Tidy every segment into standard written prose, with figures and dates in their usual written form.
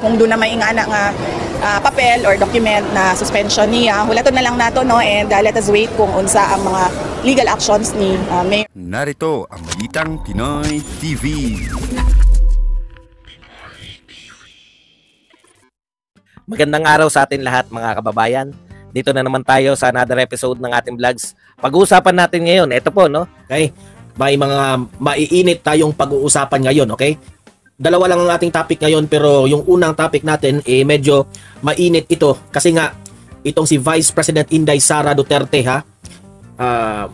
kung doon na may ingana nga papel or document na suspension niya, hulaton na lang nato, no, and let us wait kung unsa ang mga legal actions ni Mayor. Narito ang Balitang Pinoy TV. Magandang araw sa atin lahat mga kababayan. Dito na naman tayo sa another episode ng ating vlogs. Pag-uusapan natin ngayon, ito po, no? Okay? May mga maiinit tayong pag-uusapan ngayon, okay? Dalawa lang ang ating topic ngayon, pero yung unang topic natin medyo mainit ito kasi nga itong si Vice President Inday Sara Duterte, ha?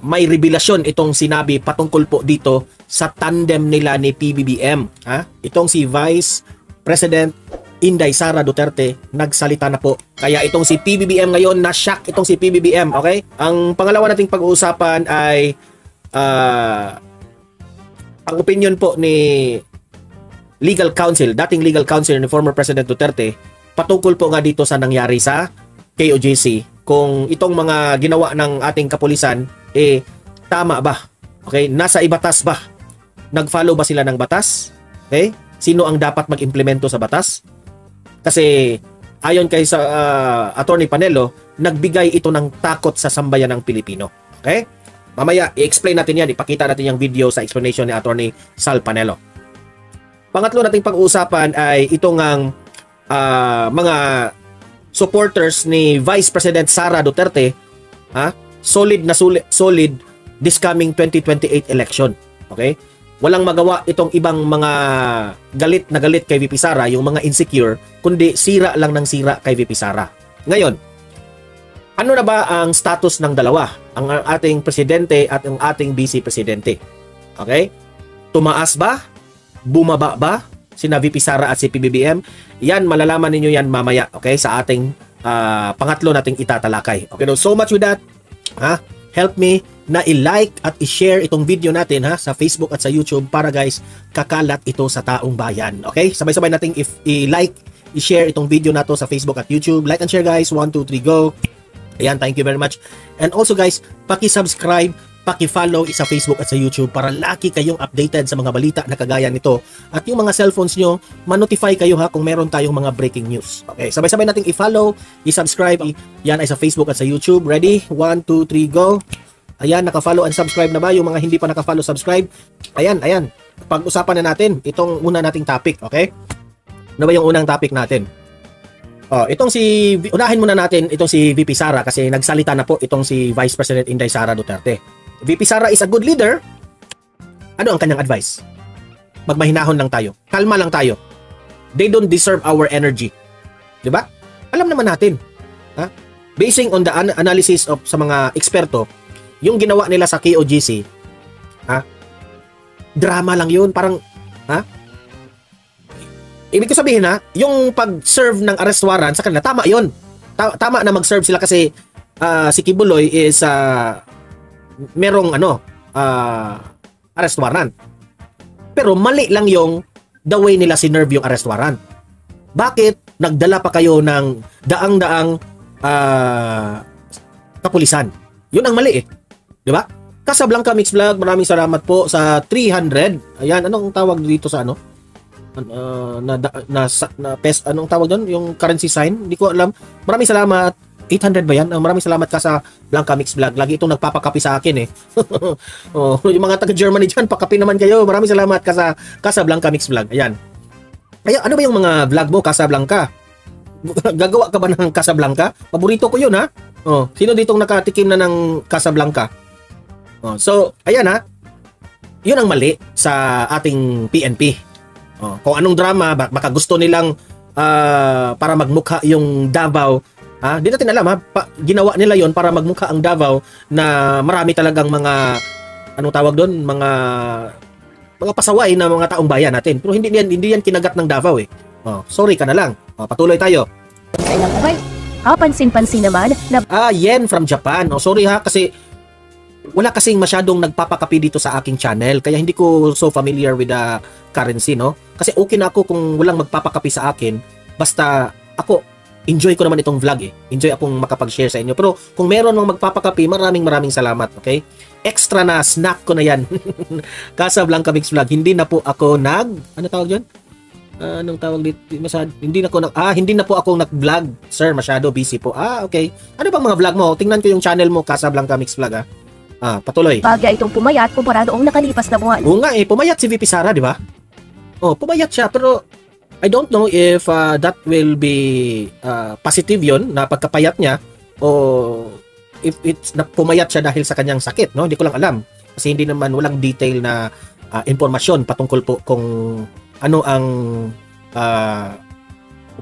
May revelasyon itong sinabi patungkol po dito sa tandem nila ni PBBM, ha? Itong si Vice President Inday Sara Duterte nagsalita na po. Kaya itong si PBBM ngayon, na-shock itong si PBBM, okay? Ang pangalawa nating pag-uusapan ay ang opinion po ni legal counsel, dating legal counsel ni former President Duterte patungkol po nga dito sa nangyari sa KOJC. Kung itong mga ginawa ng ating kapulisan, tama ba? Okay? Nasa ibatas ba? Nag-follow ba sila ng batas? Okay? Sino ang dapat mag-implemento sa batas? Kasi ayon kay sa Attorney Panelo, nagbigay ito ng takot sa sambayan ng Pilipino. Okay? Mamaya i-explain natin yan, ipakita natin yung video sa explanation ni Attorney Sal Panelo. Pangatlo nating pag-uusapan ay itong ang mga supporters ni Vice President Sara Duterte, solid this coming 2028 election. Okay? Walang magawa itong ibang mga galit na galit kay VP Sara, yung mga insecure, kundi sira lang ng sira kay VP Sara. Ngayon, ano na ba ang status ng dalawa? Ang ating presidente at ang ating vice presidente. Okay? Tumaas ba? Bumaba ba? Sina VP Sara at si PBBM? Yan, malalaman ninyo yan mamaya, okay? Sa ating pangatlo nating itatalakay. Okay, so much with that. Help me na i-like at i-share itong video natin sa Facebook at sa YouTube para guys, kakalat ito sa taong bayan. Okay? Sabay-sabay nating i-like, i-share itong video na to sa Facebook at YouTube. Like and share guys. 1, 2, 3, go. Ayan, thank you very much. And also guys, paki-subscribe, paki-follow sa Facebook at sa YouTube para lagi kayong updated sa mga balita na kagaya nito. At yung mga cellphones nyo, ma-notify kayo kung meron tayong mga breaking news. Okay, sabay-sabay nating i-follow, i-subscribe. Yan ay sa Facebook at sa YouTube. Ready? 1, 2, 3, go. Ayan, naka-follow and subscribe na ba? Yung mga hindi pa naka-follow, subscribe. Ayan. Pag-usapan na natin itong una nating topic, okay? Ano ba yung unang topic natin? Unahin muna natin itong si VP Sara kasi nagsalita na po itong si Vice President Inday Sara Duterte. VP Sara is a good leader. Ano ang kanyang advice? Magmahinahon lang tayo. Kalma lang tayo. They don't deserve our energy. 'Di ba? Alam naman natin. Basing on the analysis of sa mga eksperto, yung ginawa nila sa KOJC, drama lang 'yun, parang ibig ko sabihin yung pag-serve ng arrest warrant sa kanila, tama 'yun. Tama na mag-serve sila kasi si Kibuloy is merong arrest warrant. Pero mali lang yung the way nila sinerve yung arrest warrant. Bakit nagdala pa kayo ng daang-daang kapulisan? Yun ang mali 'di ba? Casablanca Mix Vlog, maraming salamat po sa 300. Ayan, anong tawag dito sa anong tawag doon? Yung currency sign? Hindi ko alam. Maraming salamat. 800 ba yan? Maraming salamat ka sa Blanca Mix Vlog. Lagi itong nagpapakapi sa akin yung mga taga-Germany dyan, pakapi naman kayo. Maraming salamat ka sa Casablanca Mix Vlog. Ayan. Ano ba yung mga vlog mo, Casablanca? Gagawa ka ba ng Casablanca? Paborito ko yun, sino ditong nakatikim na ng Casablanca? So, ayan yun ang mali sa ating PNP. Kung anong drama, baka gusto nilang para magmukha yung Davao. Di natin alam ginawa nila yon para magmukha ang Davao na marami talagang mga anong tawag doon, mga pasaway na mga taong bayan natin. Pero hindi yan kinagat ng Davao sorry ka na lang. Patuloy tayo. Okay. Pansin-pansin naman na Yen from Japan. Sorry kasi wala kasing masyadong nagpapakapi dito sa aking channel kaya hindi ko so familiar with the currency, Kasi okay na ako kung walang magpapakapi sa akin, basta ako enjoy ko naman itong vlog Enjoy akong makapag-share sa inyo. Pero kung meron mang magpapakapi, maraming salamat, okay? Extra na snack ko na yan. Casablanca Mix Vlog. Hindi na po ako ano tawag dyan? Anong tawag dito? Hindi na po ako nag-vlog, sir. Masyado busy po. Okay. Ano bang mga vlog mo? Tingnan ko yung channel mo, Casablanca Mix Vlog, patuloy. Bagay itong pumayat kumpara noong nakalipas na buwan. Oo nga pumayat si VP Sara, di ba? Pumayat siya, pero I don't know if that will be positive yon na pagkapayat niya o if it's na pumayat siya dahil sa kanyang sakit, no? Hindi ko lang alam. Kasi hindi naman walang detail na impormasyon patungkol po kung ano ang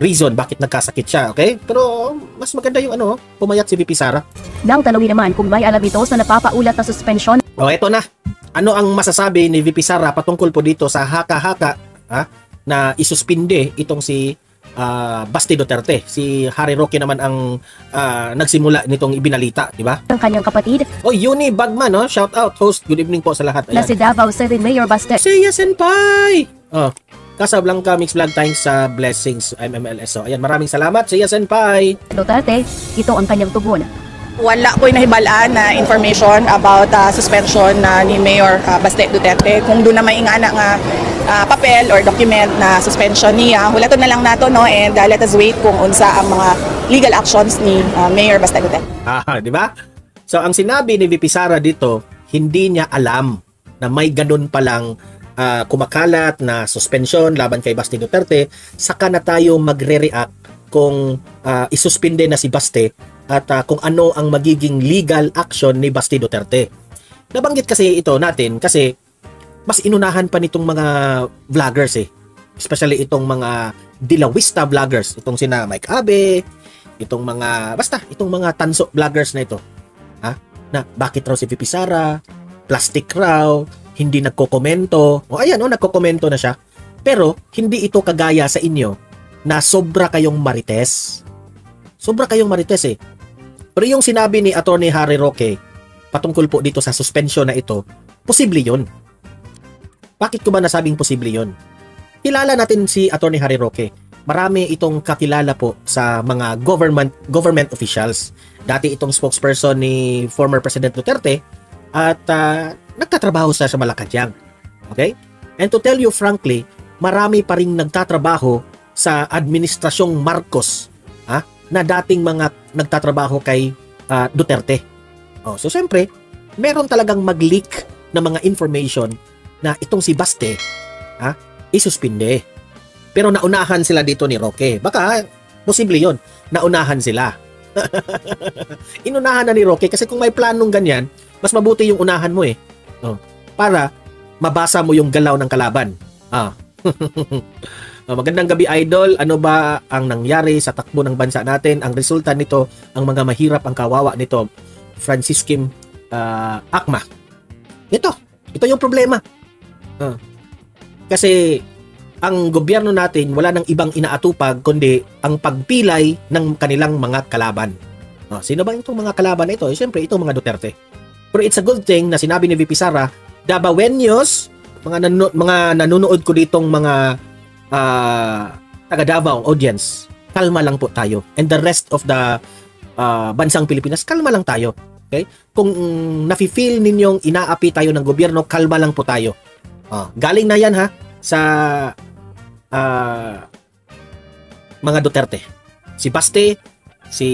reason bakit nagkasakit siya, okay? Pero mas maganda yung pumayat si VP Sara. Nang tanongin naman kung may alam ito sa napapaulat na suspensyon. Eto na. Ano ang masasabi ni VP Sara patungkol po dito sa haka-haka na isuspinde itong si Basti Duterte? Si Harry Roque naman ang nagsimula nitong ibinalita, di ba? Ang kanyang kapatid Yuni Bagman, no? Shout out, host. Good evening po sa lahat. na si Davao 7 Mayor Baste. Seiya Senpai! Casablanca Mix Vlog, thanks sa blessings MMLS. So, ayan, maraming salamat, Seiya Senpai! Duterte, ito ang kanyang tugon. Wala ko'y nahibalaan na information about suspension ni Mayor Baste Duterte. Kung doon na may ingana nga papel or document na suspension niya, hulaton na lang nato, no? And let us wait kung unsa ang mga legal actions ni Mayor Baste Duterte. Di ba? So, ang sinabi ni VP Sara dito, hindi niya alam na may ganun palang kumakalat na suspension laban kay Basti Duterte. Saka na tayo magre-react kung isuspinde na si Baste at kung ano ang magiging legal action ni Basti Duterte. Nabanggit kasi ito natin kasi mas inunahan pa nitong mga vloggers especially itong mga dilawista vloggers, itong sina Mike Abe, itong mga tanso vloggers na ito. Na bakit raw si VP Sara plastic raw, hindi nagkokomento. Nagkokomento na siya. Pero hindi ito kagaya sa inyo na sobra kayong marites. Sobra kayong marites Pero yung sinabi ni Attorney Harry Roque patungkol po dito sa suspension na ito, posible yun. Bakit ko ba nasabing posible yun? Kilala natin si Attorney Harry Roque. Marami itong kakilala po sa mga government officials. Dati itong spokesperson ni former President Duterte at nagtatrabaho siya sa Malacanang. Okay? And to tell you frankly, marami pa ring nagtatrabaho sa administrasyong Marcos na dating mga nagtatrabaho kay Duterte. So siyempre, meron talagang mag-leak na mga information na itong si Baste isuspinde. Pero naunahan sila dito ni Roque. Baka posible yon. Naunahan sila. Inunahan na ni Roque kasi kung may planong ganyan, mas mabuti yung unahan mo para mabasa mo yung galaw ng kalaban. Magandang gabi, Idol. Ano ba ang nangyari sa takbo ng bansa natin? Ang resulta nito, ang mga mahirap ang kawawa nito. Franciskim Akma. Ito yung problema. Kasi ang gobyerno natin wala nang ibang inaatupag kundi ang pagpilay ng kanilang mga kalaban. Sino ba itong mga kalaban na ito? Siyempre, itong mga Duterte. Pero it's a good thing na sinabi ni VP Sara, Davaoenos, mga nanonood ko ditong mga taga Davao audience, kalma lang po tayo. And the rest of the bansang Pilipinas, kalma lang tayo. Okay? Kung nafi-feel ninyong inaapi tayo ng gobyerno, kalma lang po tayo. Galing na yan sa mga Duterte. Si Baste, si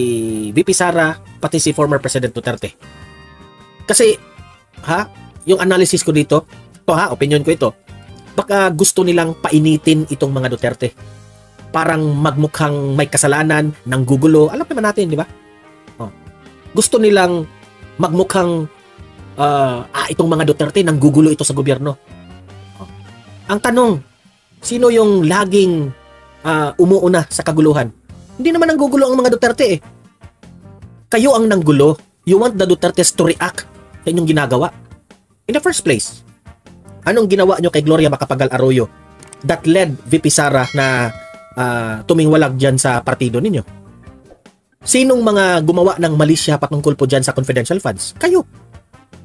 VP Sara, pati si former President Duterte. Kasi yung analysis ko dito, opinion ko ito, baka gusto nilang painitin itong mga Duterte. Parang magmukhang may kasalanan, nanggugulo. Alam naman natin, di ba? Gusto nilang magmukhang itong mga Duterte nanggugulo ito sa gobyerno. Ang tanong, sino yung laging umuuna sa kaguluhan? Hindi naman nanggugulo ang mga Duterte Kayo ang nanggulo. You want the Dutertes to react sa inyong ginagawa. In the first place, anong ginawa nyo kay Gloria Macapagal Arroyo that led VP Sara na tumingwalag dyan sa partido ninyo? Sinong mga gumawa ng malisya patungkol po dyan sa confidential funds? Kayo.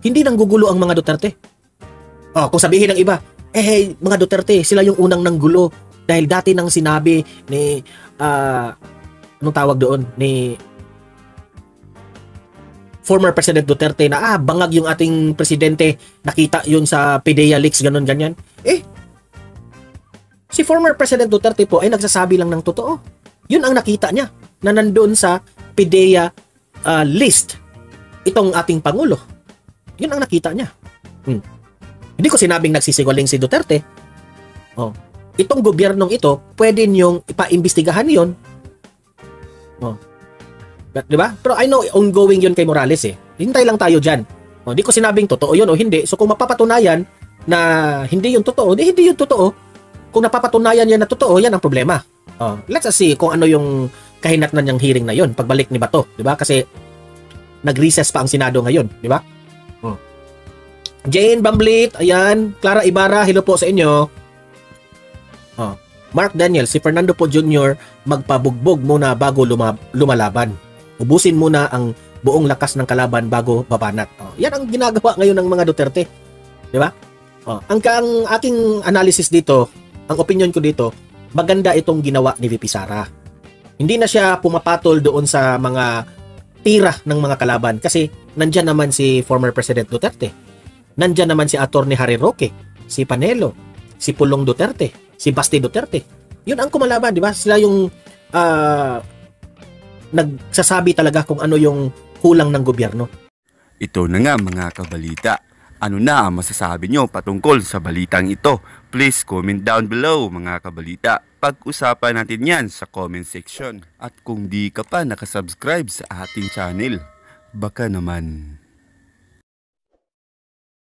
Hindi nanggugulo ang mga Duterte. Kung sabihin ng iba, mga Duterte, sila yung unang nanggulo dahil dati nang sinabi ni anong tawag doon ni former President Duterte na bangag yung ating presidente, nakita yun sa PDEA leaks, ganun ganyan. Si former President Duterte po ay nagsasabi lang ng totoo. Yun ang nakita niya na nandoon sa PIDEA list itong ating Pangulo. Yun ang nakita niya. Hindi ko sinabing nagsisinungaling si Duterte. Oh. Itong gobyernong ito, pwede niyong ipaimbestigahan yun. Oh. Di ba? Pero I know ongoing yun kay Morales eh. Hintay lang tayo dyan. Oh, di ko sinabing totoo yun o hindi. So kung mapapatunayan na hindi yun totoo, di hindi yun totoo. Kung napapatunayan yan na totoo, yan ang problema. Oh, let's see kung ano yung kahinatnan niyang hearing na yun pagbalik ni Bato, di ba? Kasi nag-recess pa ang Senado ngayon, di ba? Oh. Jane Bamblit, ayan, Clara Ibarra, hello po sa inyo. Oh. Mark Daniel, si Fernando po Jr. magpabugbog muna bago lumalaban. Ubusin muna ang buong lakas ng kalaban bago babanat. Oh, yan ang ginagawa ngayon ng mga Duterte. Di ba? Oh, ang aking analysis dito, ang opinion ko dito, maganda itong ginawa ni VP Sara. Hindi na siya pumapatol doon sa mga tira ng mga kalaban kasi nandyan naman si former President Duterte. Nandyan naman si Atty. Harry Roque, si Panelo, si Pulong Duterte, si Basti Duterte. Yun ang kumalaban, di ba? Sila yung nagsasabi talaga kung ano yung kulang ng gobyerno. Ito na nga mga kabalita. Ano na ang masasabi nyo patungkol sa balitang ito? Please comment down below mga kabalita. Pag-usapan natin yan sa comment section. At kung di ka pa nakasubscribe sa ating channel, baka naman